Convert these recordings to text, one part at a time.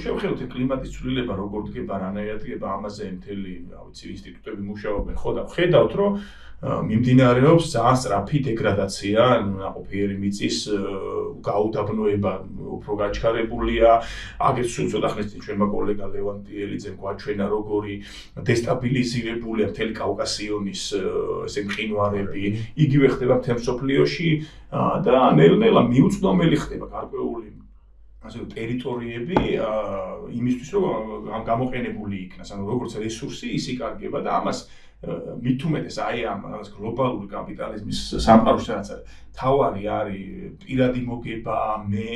შევხედოთ კლიმატის ცვლილება როგორ დგება, რანაირად დგება, ამაზე მთელი, ინსტიტუტები მუშაობენ, ხო და ხედავთ, რომ მიმდინარეობს ძალიან სწრაფი დეგრადაცია, ნაყოფიერი მიწის გაუდაბნოება უფრო გაჩქარებულია, აგერც ცოტა ხნის წინ ჩვენმა კოლეგა ლევან ტიელიძემ გვაჩვენა როგორი დესტაბილიზირებულია მთელი კავკასიონის ესე მყინვარები, იგივე ხდება მთელ მსოფლიოში და ნელ-ნელა მიუწვდომელი ხდება გარკვეული ასე ტერიტორიები იმისთვის რომ გამოყენებული იქნას, ანუ როგორც რესურსი ის იკარგება და ამას მით უმეტეს აი ამ გლობალური კაპიტალიზმის სამყაროში რაც არის თავარი არის პირადი მოგება, მე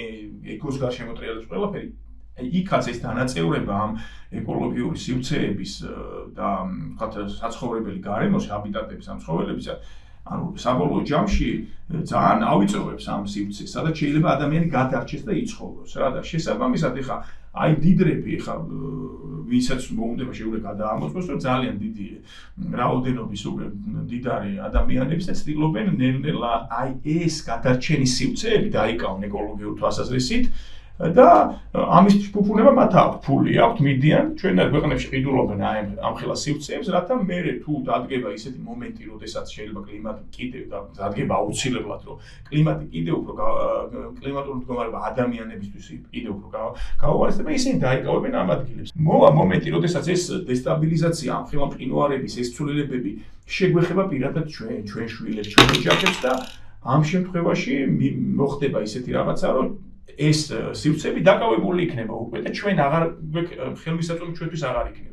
ეკოს გარშემო ტრიალებს ყველაფერი იქაც ეს დანაწევრება ამ ეკოლოგიური სივრცეების და ვთქვათ საცხოვრებელი გარემოს, ჰაბიტატების ამ ცხოველებისა ანუ საბოლოო ჯამში ძალიან ავიწოვებს ამ სივრცეს, სადაც შეიძლება ადამიანი გადარჩეს და იცხოვროს რა და შესაბამისად ეხა აი დიდრები ეხა ვისაც მოუნდება შეუძლია გადაამოწმოს, რომ ძალიან დიდი რაოდენობის უკვე დიდარი ადამიანებიც ცდილობენ ნელ-ნელა აი ეს გადარჩენის სივრცეები დაიკავონ ეკოლოგიურ თვალსაზრისით და ამის ფუფუნება მათ აქვს, ფული აქვს, მიდიან ჩვენ ქვეყნებში ყიდულობენ აი ამ ხელა სივრცეებს, რათა მერე თუ დადგება ისეთი მომენტი, როდესაც შეიძლება კლიმატი კიდევ დადგება აუცილებლად, რომ კლიმატი კიდევ უფრო კლიმატური მდგომარეობა ადამიანებისთვის კიდევ უფრო გაუარესდება, ისინი დაიკავებენ ამ ადგილებს. მოვა მომენტი, როდესაც ეს დესტაბილიზაცია ამ ხელა მყინვარების ეს ცვლილებები შეგვეხება პირადად ჩვენ შვილებს, ჩვენ ოჯახებს და ამ შემთხვევაში მოხდება ისეთი რაღაცა, რომ ეს სივრცეები დაკავებული იქნება უკვე და ჩვენ აღარ ხელმისაწვდომი ჩვენთვის აღარ იქნება.